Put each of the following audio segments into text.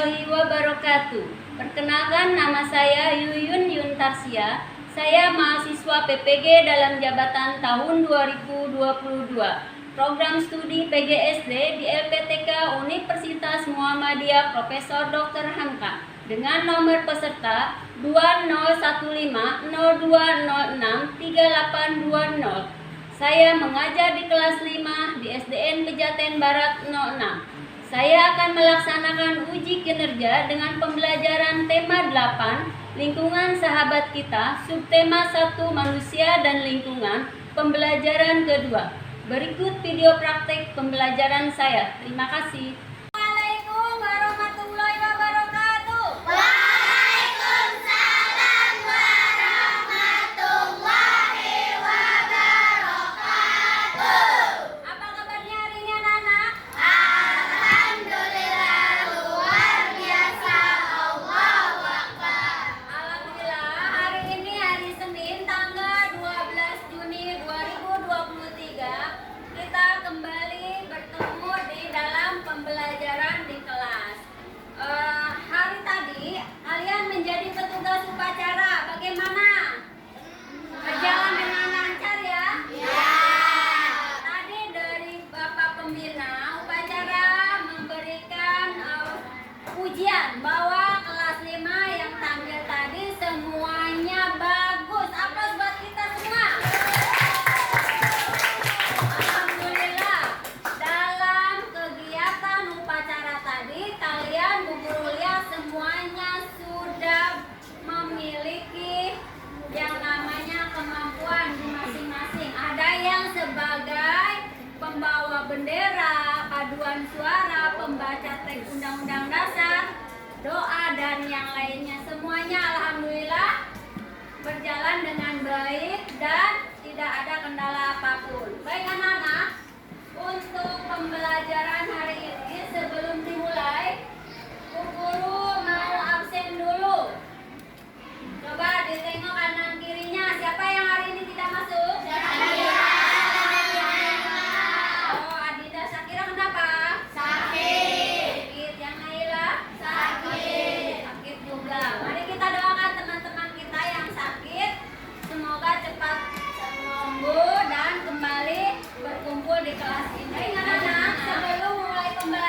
warahmatullahi wabarakatuh. Perkenalkan, nama saya Yuyun Yuntarsia. Saya mahasiswa PPG dalam jabatan tahun 2022. Program studi PGSD di LPTK Universitas Muhammadiyah Profesor Dr. Hamka dengan nomor peserta 201502063820. Saya mengajar di kelas 5 di SDN Pejaten Barat 06. Saya akan melaksanakan uji kinerja dengan pembelajaran tema 8, lingkungan sahabat kita, subtema 1, manusia dan lingkungan, pembelajaran kedua. Berikut video praktek pembelajaran saya. Terima kasih. Assalamualaikum warahmatullahi wabarakatuh. Waalaikumsalam warahmatullahi wabarakatuh. Apa kabarnya hari ini anak-anak? Alhamdulillah luar biasa. Allahu Akbar. Alhamdulillah, hari ini hari Senin tanggal 12 Juni 2023. Kita kembali bertemu di dalam pembelajaran di kelas. Hari tadi kalian menjadi petugas upacara. Bagaimana? Berjalan dengan lancar ya? Ya. Tadi dari Bapak Pembina upacara memberikan ujian bahwa kelas 5 yang tampil tadi semuanya bagus. Aplaus buat kita semua. Alhamdulillah, dalam kegiatan upacara tadi kalian Bu Guru lihat semuanya sudah memiliki yang namanya kemampuan di masing-masing. Ada yang sebagai pembawa bendera, paduan suara, pembaca teks undang-undang dasar, doa dan yang lainnya. Semuanya alhamdulillah berjalan dengan baik dan tidak ada kendala apapun. Baik anak-anak, untuk pembelajaran hari ini sebelum dimulai, Bu Guru mau absen dulu. Coba ditengok kanan kirinya, siapa yang hari ini tidak masuk? Oh, Adinda Sakira kenapa? Sakit. Yang Naila? Sakit juga. Mari kita doakan teman-teman kita yang sakit, semoga cepat sembuh dan kembali berkumpul di kelas ini. Baik anak-anak, sebelum mulai pembelajaran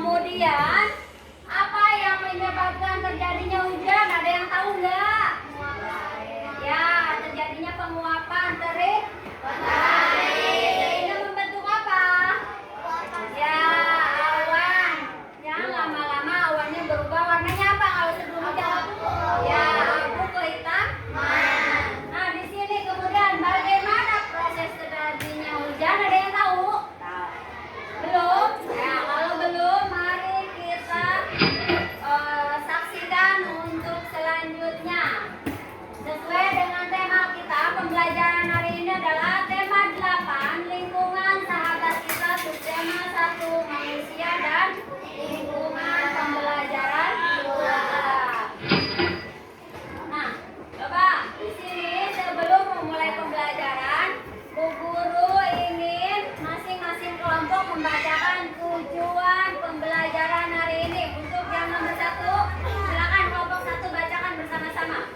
Kemudian, apa yang menyebabkan terjadinya hujan? Ada yang tahu nggak? Ya, terjadinya penguapan terik matahari. Sehingga membentuk apa? Ya, awan. Yang lama-lama awannya berubah warnanya apa kalau sebelum hujan? Ya, abu ke hitam. Nah, di sini kemudian bagaimana proses terjadinya hujan? Ada yang tahu? Belum? Ya, kalau belum, mari kita saksikan untuk selanjutnya. Sesuai dengan tema kita, pembelajaran hari ini adalah tema 8, lingkungan sahabat kita, subtema 1, manusia dan lingkungan pembelajaran keluarga. Nah, coba di sini sebelum memulai pembelajaran, Bu Guru ingin masing-masing kelompok membacakan tujuan pembelajaran hari ini. Untuk yang nomor 1, silakan kelompok 1 bacakan bersama-sama.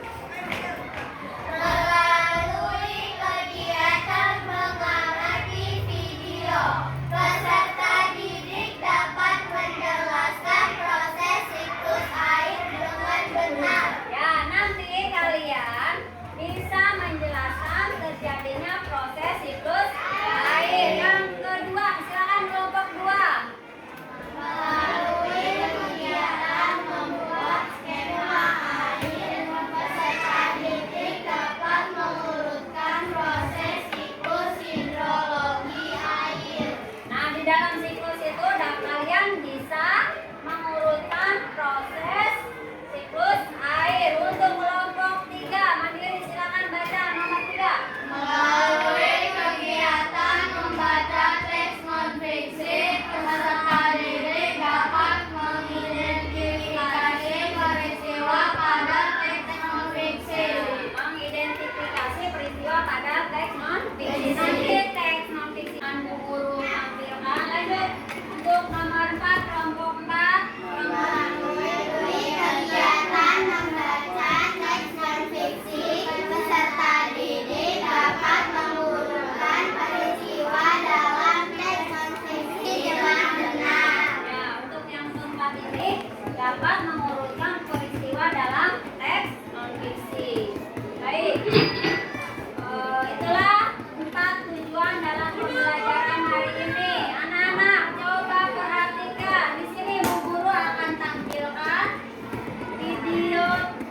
Melalui kegiatan mengamati video, peserta didik dapat menjelaskan proses siklus air dengan benar. Ya, nanti kalian bisa menjelaskan terjadinya proses siklus air. Yang kedua, silakan kelompok 2. Melalui kegiatan membuat skema air, peserta didik dapat mengurutkan proses siklus hidrologi air. Nah, di dalam siklus itu kalian bisa mengurutkan proses siklus air. Untuk kelompok 3, Mandiri silakan baca nomor 3. Melalui kegiatan membaca teks non-fiksi, peserta didik dapat mengidentifikasi peristiwa pada teks non-fiksi. Mengidentifikasi peristiwa pada teks non-fiksi. Nanti teks non-fiksi akan Bu Guru tampilkan. Lanjut untuk nomor 4, kelompok 4. Melalui kegiatan membaca teks non-fiksi, peserta didik dapat mengurutkan peristiwa dalam teks non-fiksi dengan benar. Ya, untuk yang keempat ini dapat mengurutkan peristiwa dalam teks non-fiksi. Baik. Itulah 4 tujuan dalam pembelajaran hari ini. Anak-anak, coba perhatikan. Di sini Bu Guru akan tampilkan video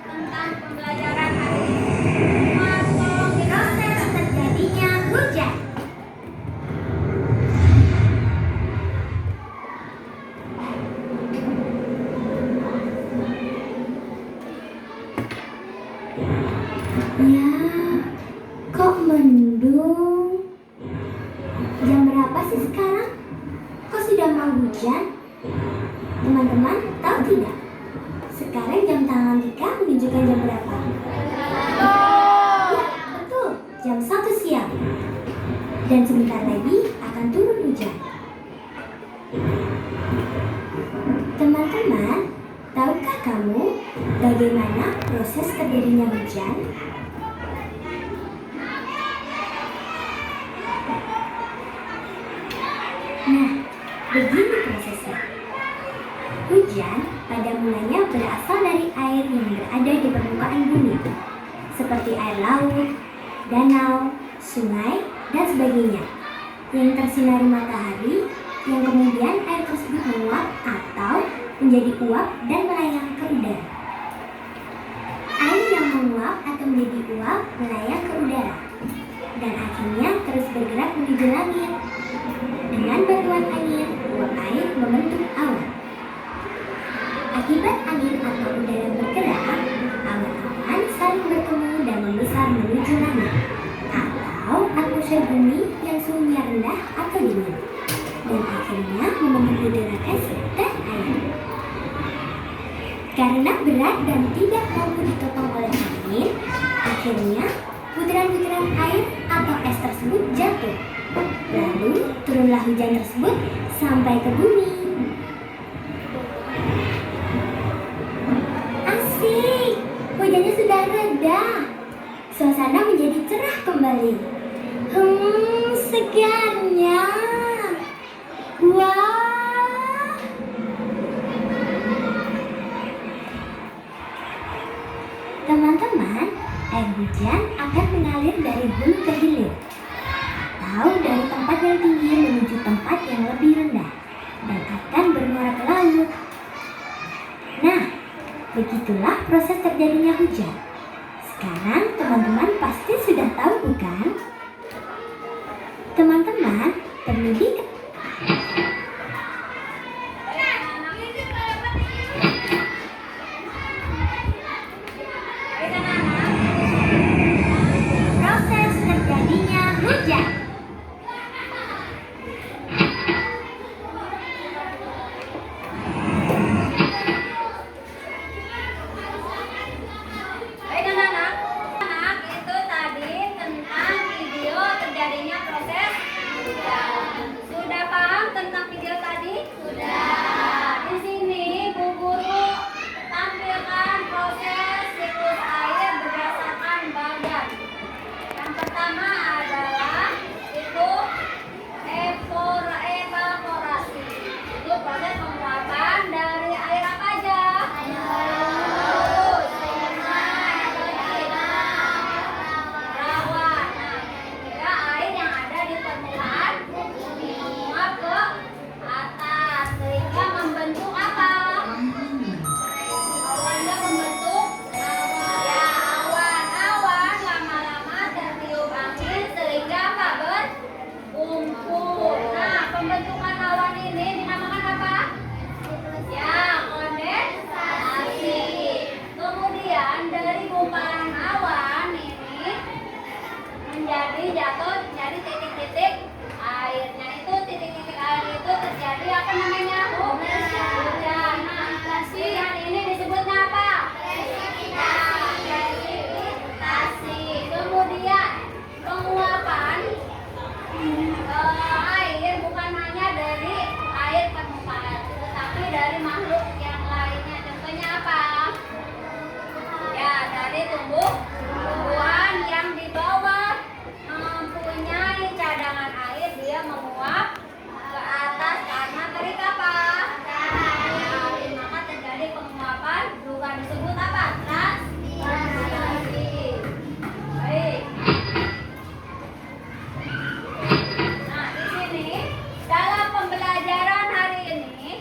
tentang pembelajaran hari ini. Mas, tolong Proses terjadinya hujan. Ya, kok mendung? Jam berapa sih sekarang? Kok sudah mau hujan? Teman-teman, tahu tidak? Sekarang jam tangan Tika menunjukkan jam berapa? Ya, betul, jam 1 siang. Dan sebentar lagi akan turun hujan. Teman-teman, tahukah kamu bagaimana proses terjadinya hujan? Nah, begini prosesnya. Hujan pada mulanya berasal dari air yang berada di permukaan bumi, seperti air laut, danau, sungai, dan sebagainya, yang tersinari matahari, yang kemudian air tersebut menguap atau menjadi uap dan melayang ke udara. Air yang menguap atau menjadi uap melayang ke udara, dan akhirnya terus bergerak menuju langit. Dengan bantuan angin, uap air membentuk awan. Akibat angin atau udara bergerak, awan-awan saling bertemu dan membesar menuju langit atau atmosfer bumi yang suhunya rendah atau dingin, dan akhirnya membentuk udara es dan air. Karena berat dan tidak mampu ditopang oleh angin, akhirnya butiran-butiran air atau es tersebut jatuh. Lalu turunlah hujan tersebut sampai ke bumi. Asik, hujannya sudah reda. Suasana menjadi cerah kembali. Segarnya. Wah, Hujan akan mengalir dari hulu ke hilir, atau dari tempat yang tinggi menuju tempat yang lebih rendah, dan akan bermuara ke laut. Nah, begitulah proses terjadinya hujan. Sekarang teman-teman pasti sudah tahu, bukan? Teman-teman perlu proses terjadinya hujan. Baik anak-anak, itu tadi tentang video terjadinya proses hujan. Sudah paham tentang video tadi? Sudah. Di sini Bu Guru tampilkan proses siklus air berdasarkan badan. Yang pertama adalah itu evaporasi. Itu proses penguapan dari air apa aja? Laut, sungai, rawa. Nah, kira air yang ada di permukaan menguap ke atas sehingga membentuk apa? Awannya membentuk ya awan lama-lama tertiup angin sehingga apa? Berkumpul. Nah, pembentukan awan ini dinamakan apa? Ya, kondensasi. Kemudian dari gumpalan awan ini menjadi jatuh jadi titik-titik airnya itu titik-titik air itu terjadi apa namanya? Hujan. Nah, hujan ini disebutnya apa? Presipitasi. Kemudian penguapan air bukan hanya dari air permukaan, tetapi dari makhluk yang lainnya. Contohnya apa? Ya, dari tumbuhan yang di bawah mempunyai cadangan air, dia menguap ke atas karena terik apa? Cahaya. Maka terjadi penguapan, juga disebut apa? Transpirasi. Baik. Nah, di sini dalam pembelajaran hari ini,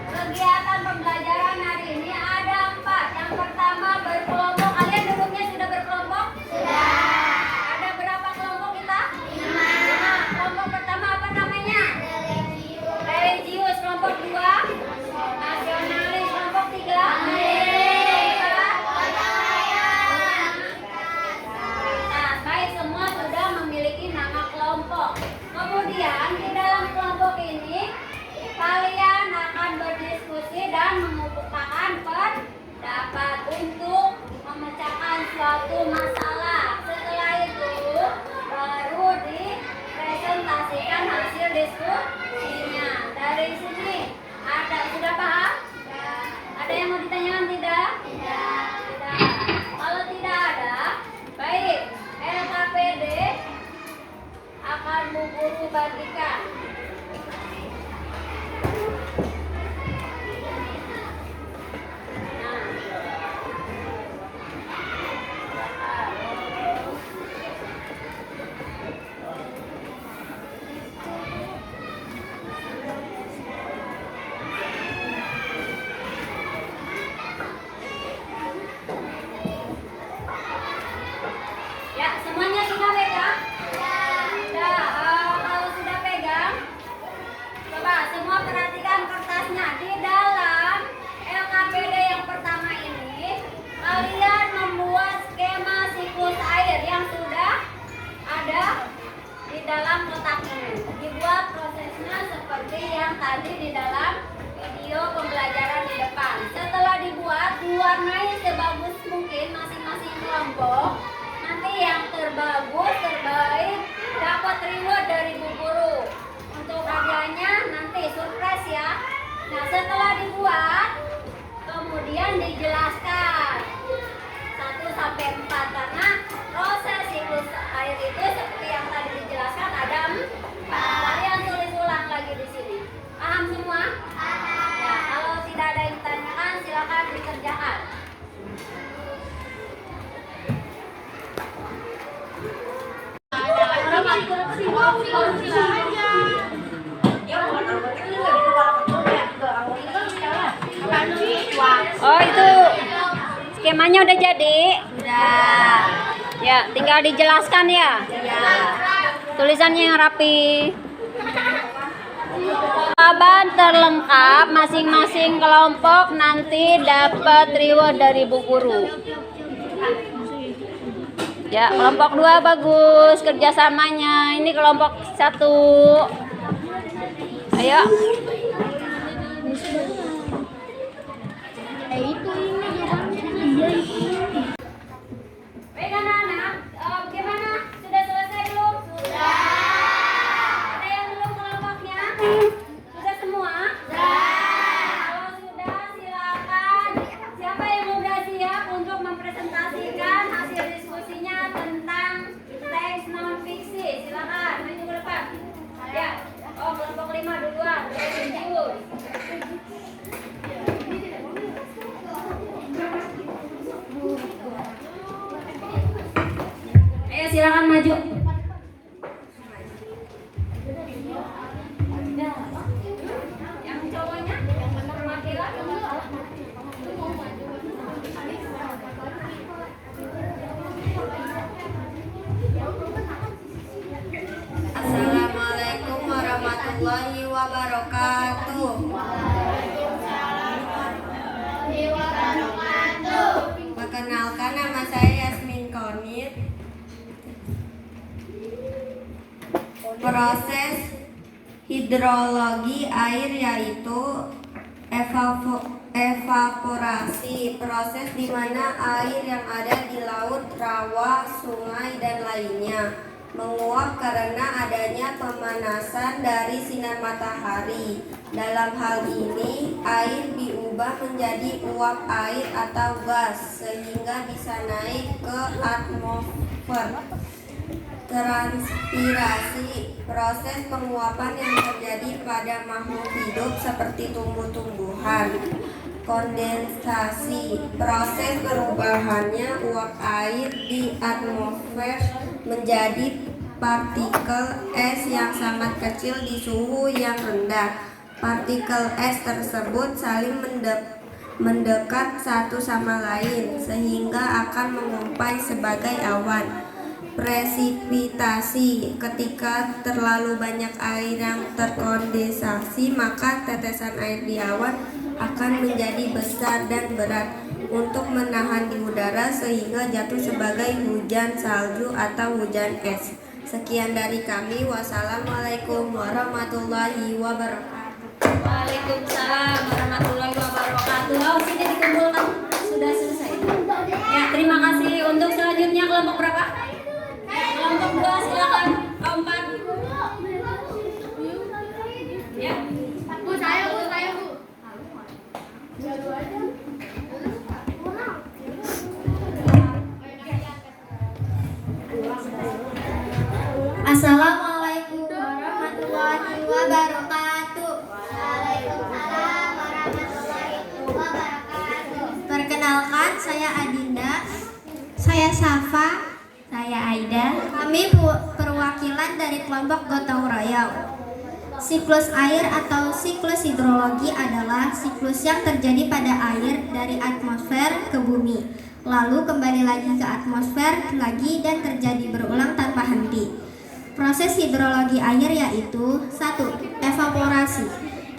kegiatan pembelajaran hari ini ada 4. Yang pertama berkelompok. Kalian duduknya sudah berkelompok? Sudah. Ada berapa kelompok kita? 5. Kelompok pertama apa namanya? Religius. Kelompok 2? Nasionalis. Kelompok 3? Nah, baik, semua sudah memiliki nama kelompok. Kemudian di dalam kelompok ini kalian akan berdiskusi dan mengemukakan pendapat untuk memecahkan suatu masalah. Setelah itu baru dipresentasikan hasil diskusinya. Dari sini sudah paham? Ada yang mau ditanyakan tidak? Tidak. Kalau tidak ada, baik, LKPD akan Bu Guru bagikan. Ya, semuanya sudah pegang? Sudah. Kalau sudah pegang Oh, itu skemanya udah jadi? Udah. Ya, tinggal dijelaskan ya. Iya. Tulisannya yang rapi. Jawaban terlengkap masing-masing kelompok nanti dapat reward dari Bu Guru. Ya, kelompok 2 bagus kerjasamanya. Ini kelompok 1. Ayo. Baik anak-anak, gimana? Sudah selesai belum? Sudah. Ada yang belum kelompoknya? Sudah semua? Sudah. Kalau sudah, silakan. Siapa yang sudah siap untuk mempresentasikan hasil diskusinya tentang teks non fiksi? Silakan, maju ke depan. Ya. Oh, kelompok 5 duluan. Ayo silakan maju. Yang cowoknya, yang perwakilan. Assalamualaikum warahmatullahi wabarakatuh. Perkenalkan, nama saya Yasmin Konit. Proses hidrologi air yaitu evaporasi, proses di mana air yang ada di laut, rawa, sungai, dan lainnya menguap karena adanya pemanasan dari sinar matahari. Dalam hal ini, air diubah menjadi uap air atau gas sehingga bisa naik ke atmosfer. Transpirasi, proses penguapan yang terjadi pada makhluk hidup seperti tumbuh-tumbuhan. Kondensasi, proses perubahannya uap air di atmosfer menjadi partikel es yang sangat kecil di suhu yang rendah. Partikel es tersebut saling mendekat satu sama lain sehingga akan mengumpul sebagai awan. Presipitasi, ketika terlalu banyak air yang terkondensasi, maka tetesan air di awan akan menjadi besar dan berat untuk menahan di udara sehingga jatuh sebagai hujan salju atau hujan es. Sekian dari kami. Wassalamualaikum warahmatullahi wabarakatuh. Waalaikumsalam warahmatullahi wabarakatuh. Oh, sini dikumpulkan. Sudah selesai. Ya, terima kasih. Untuk selanjutnya kelompok berapa? Kelompok 2 silakan. Kelompok 4. Ya. Bu, saya bu. Assalamualaikum warahmatullahi wabarakatuh. Waalaikumsalam warahmatullahi wabarakatuh. Perkenalkan, saya Adinda. Saya Safa. Saya Aida. Kami perwakilan dari kelompok Gotong Royong. Siklus air atau siklus hidrologi adalah siklus yang terjadi pada air dari atmosfer ke bumi, lalu kembali lagi ke atmosfer lagi dan terjadi berulang tanpa henti. Proses hidrologi air yaitu 1. Evaporasi.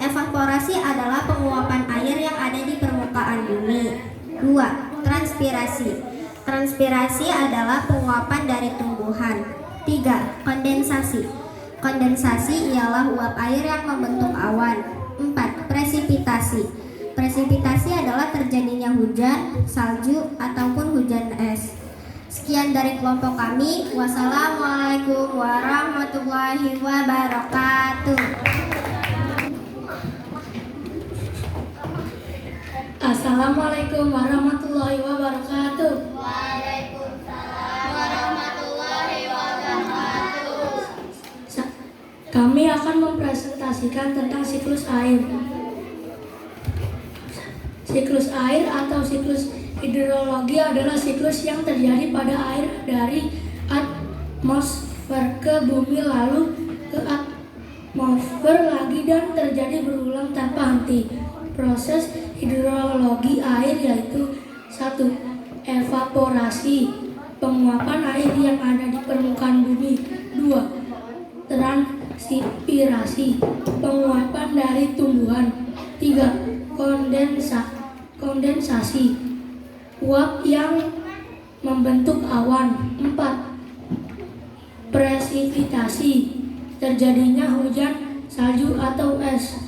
Evaporasi adalah penguapan air yang ada di permukaan bumi. 2. Transpirasi. Transpirasi adalah penguapan dari tumbuhan. 3. Kondensasi. Kondensasi ialah uap air yang membentuk awan. 4. Presipitasi. Presipitasi adalah terjadinya hujan, salju, ataupun hujan es. Sekian dari kelompok kami. Wassalamualaikum warahmatullahi wabarakatuh. Assalamualaikum warahmatullahi wabarakatuh. Waalaikumsalam warahmatullahi wabarakatuh. Kami akan mempresentasikan tentang siklus air. Siklus air atau siklus hidrologi adalah siklus yang terjadi pada air dari atmosfer ke bumi lalu ke atmosfer lagi dan terjadi berulang tanpa henti. Proses hidrologi air yaitu 1. Evaporasi, penguapan air yang ada di permukaan bumi. 2. Transpirasi, penguapan dari tumbuhan. 3. Kondensasi, uap yang membentuk awan. 4. Presipitasi, terjadinya hujan, salju atau es.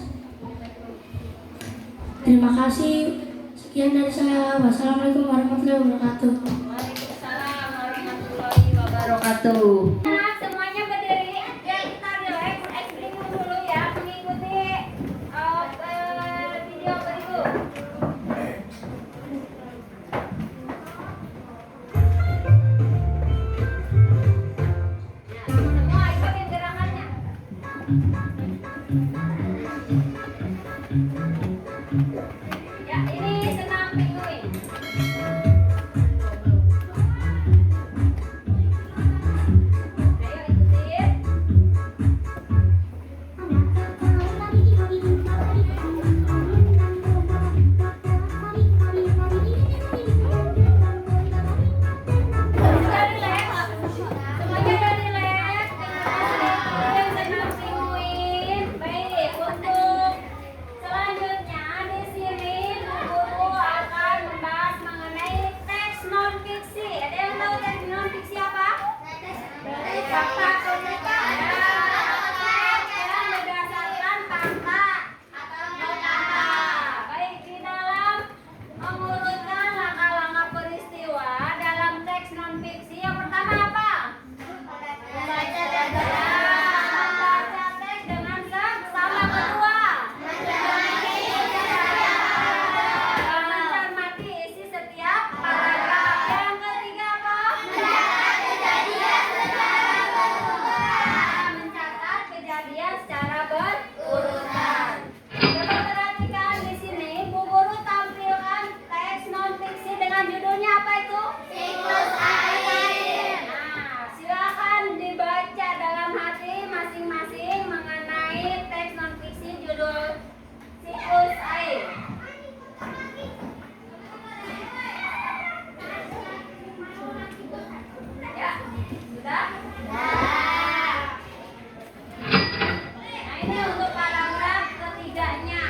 Terima kasih. Sekian dari saya. Wassalamualaikum warahmatullahi wabarakatuh. Waalaikumsalam warahmatullahi wabarakatuh. Nah, semuanya berdiri. Ya, kita relax, extreme dulu ya, mengikuti video berikut. Nah, semua ikutin gerakannya. Ya, ini senam pinguin. Ayo ikutin. Sudah relax? Semuanya udah relax? Yang senam pinguin. Baik, untuk selanjutnya di sini guru akan membahas mengenai teks non fiksi. Ada yang tahu teks non fiksi apa? Fakta atau data? Yang berdasarkan fakta atau data. Baik, di dalam mengurutkan langkah-langkah peristiwa dalam teks non fiksi, yang pertama apa? Membaca teks dengan seksama. Kedua, mencermati isi setiap paragraf. Yang ketiga apa? Mencatat kejadian secara berurutan. Coba perhatikan di sini, Bu Guru tampilkan teks non fiksi dengan judulnya apa itu? Siklus air. Nah, silakan dibaca dalam hati masing-masing mengenai teks non fiksi judul siklus air. Ya, sudah? Nah, ini untuk paragraf ketiganya.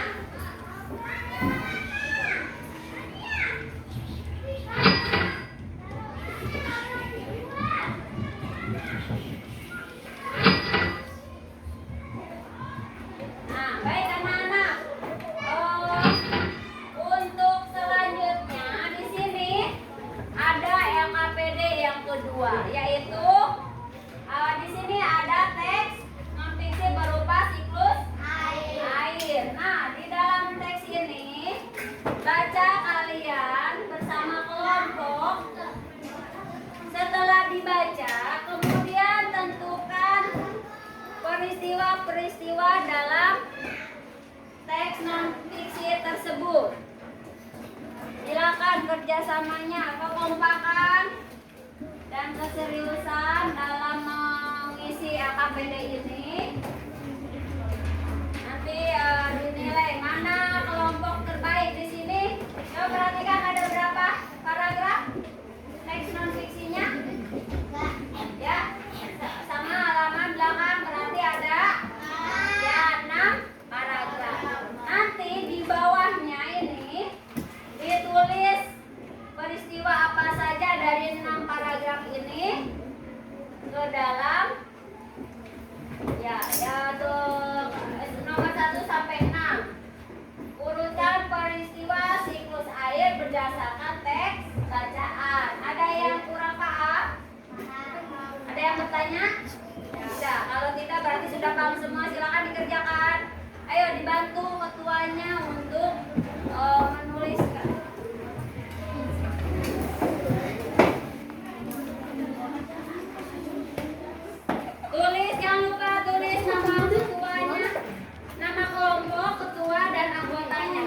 Nah, baik anak-anak. Untuk selanjutnya di sini ada LKPD yang kedua, yaitu di sini ada teks non fiksi berupa siklus air. Nah, di dalam teks ini baca kalian bersama kelompok. Setelah dibaca, kemudian tentukan peristiwa-peristiwa dalam teks non fiksi tersebut. Silakan kerjasamanya, kekompakan dan keseriusan dalam mengisi LKPD ini. Nanti dinilai mana kelompok terbaik di sini. Coba perhatikan ada berapa paragraf teks non fiksinya? Ya, sama halaman belakang berarti ada ya 6 paragraf. Nanti di bawahnya ini ditulis peristiwa apa saja dari 6 paragraf ini ke dalam tuh nomor 1 sampai 6. Urutan peristiwa siklus air berdasarkan teks bacaan. Ada yang kurang paham? Ada yang bertanya? Tidak. Kalau tidak berarti sudah paham semua. Silakan dikerjakan. Ayo dibantu ketuanya untuk menuliskan. Tulis, jangan lupa tulis nama ketuanya, nama kelompok, ketua dan anggotanya.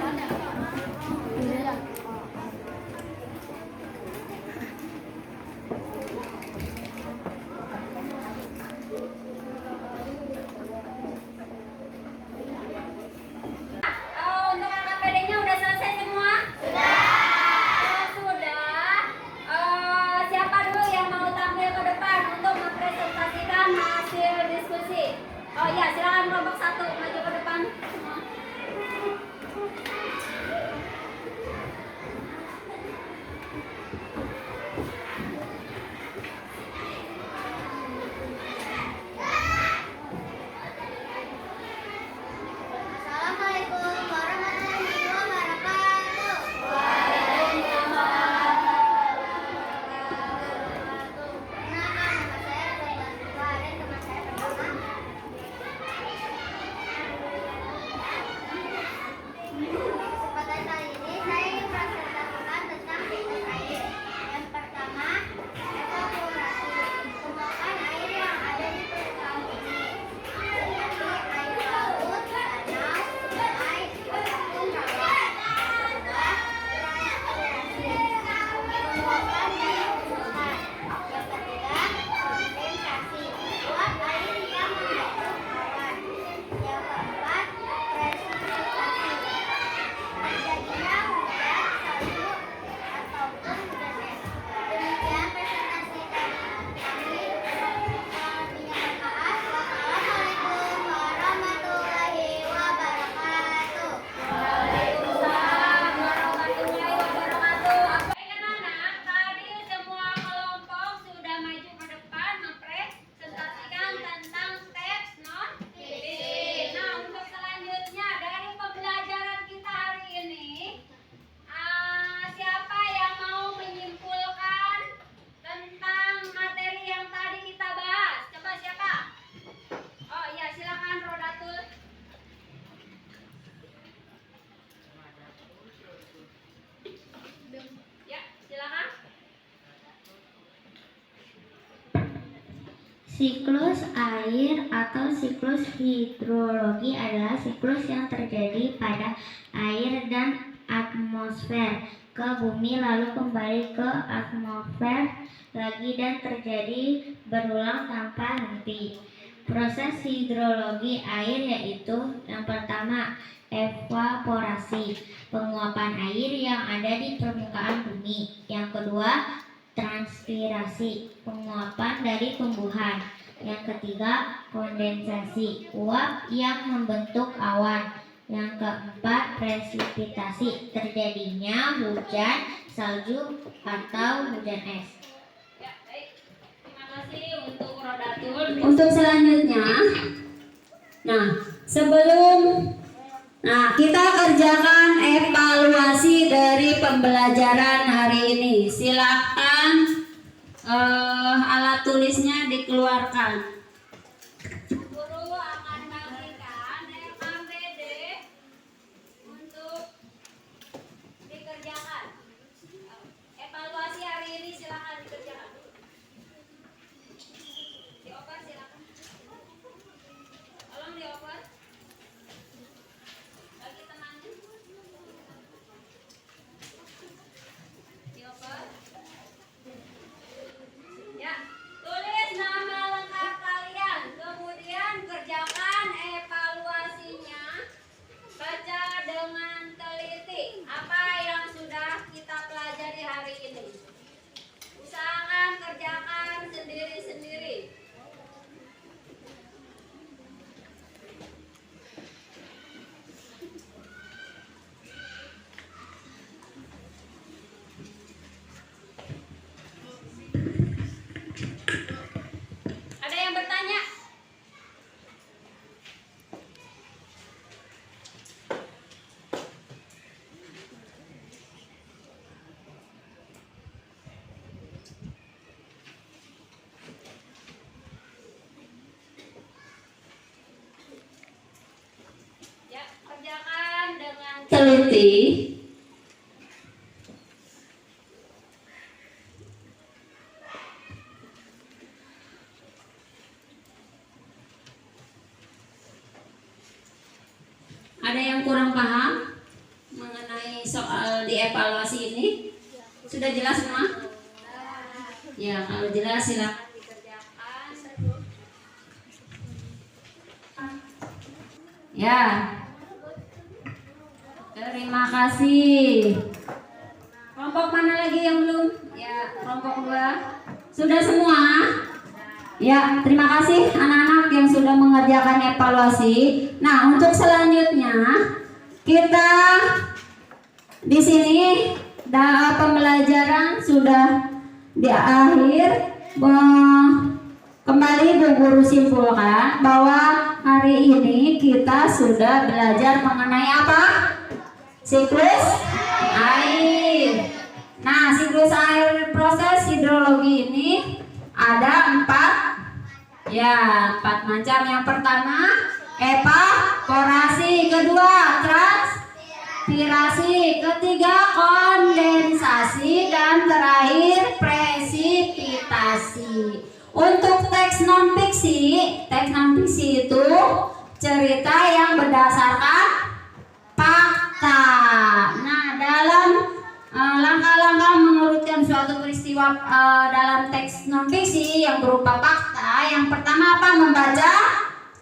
Siklus air atau siklus hidrologi adalah siklus yang terjadi pada air dan atmosfer ke bumi lalu kembali ke atmosfer lagi dan terjadi berulang tanpa henti. Proses hidrologi air yaitu yang pertama evaporasi, penguapan air yang ada di permukaan bumi. Yang kedua transpirasi, penguapan dari tumbuhan. Yang ketiga kondensasi, uap yang membentuk awan. Yang keempat presipitasi, terjadinya hujan salju atau hujan es. Ya, baik. Terima kasih untuk Rodatul. Untuk selanjutnya, kita kerjakan evaluasi dari pembelajaran hari ini. Silakan alat tulisnya dikeluarkan. Guru akan bagikan RKPD untuk dikerjakan. Evaluasi hari ini silakan dikerjakan. Dioper silakan. Tolong dioper. Bagi temannya. Dioper. Ya, tulis nama lengkap kalian. Kemudian kerjakan evaluasinya. Baca dengan teliti apa yang sudah kita pelajari hari ini. Usahakan kerjakan sendiri-sendiri. Ada yang bertanya? Ya, kerjakan dengan teliti. Ada yang kurang paham mengenai soal dievaluasi ini? Sudah jelas semua? Ya, kalau jelas silakan dikerjakan. Ya. Terima kasih. Kelompok mana lagi yang belum? Ya, kelompok 2. Sudah semua? Ya, terima kasih anak-anak yang sudah mengerjakan evaluasi. Nah, untuk selanjutnya kita di sini pembelajaran sudah di akhir. Kembali Bu Guru simpulkan bahwa hari ini kita sudah belajar mengenai apa? Siklus air. Nah, siklus air proses hidrologi ini ada 4 macam. Yang pertama evaporasi, kedua transpirasi, ketiga kondensasi, dan terakhir presipitasi. Untuk teks non fiksi itu cerita yang berdasarkan fakta. Nah, dalam langkah-langkah menurutkan suatu peristiwa dalam teks non fiksi yang berupa fakta, yang pertama apa? Membaca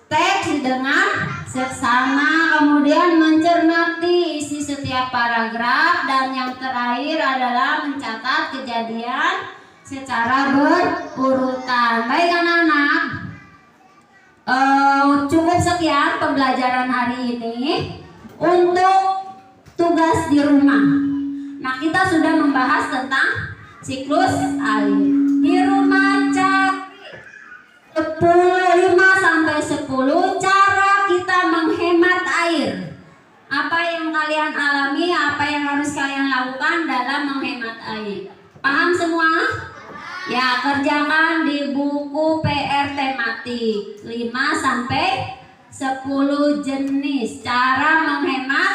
teks dengan seksama, kemudian mencermati isi setiap paragraf, dan yang terakhir adalah mencatat kejadian secara berurutan. Baik anak-anak, cukup sekian pembelajaran hari ini. Untuk tugas di rumah, nah kita sudah membahas tentang siklus air. Di rumah cari 5 sampai 10 cara kita menghemat air. Apa yang kalian alami, apa yang harus kalian lakukan dalam menghemat air. Paham semua? Ya, kerjakan di buku PR tematik 5 sampai 10 jenis cara menghemat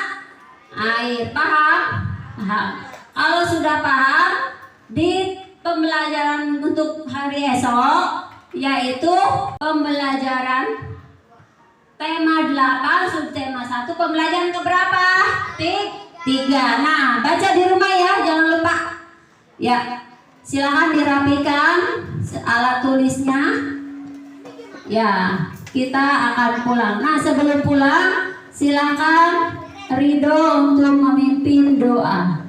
air. Paham? Paham. Kalau sudah paham, di pembelajaran untuk hari esok yaitu pembelajaran tema 8 subtema 1. Pembelajaran keberapa? 3. Nah, baca di rumah ya, jangan lupa. Ya, silakan dirapikan alat tulisnya. Ya, kita akan pulang. Nah, sebelum pulang, silakan Ridho untuk memimpin doa.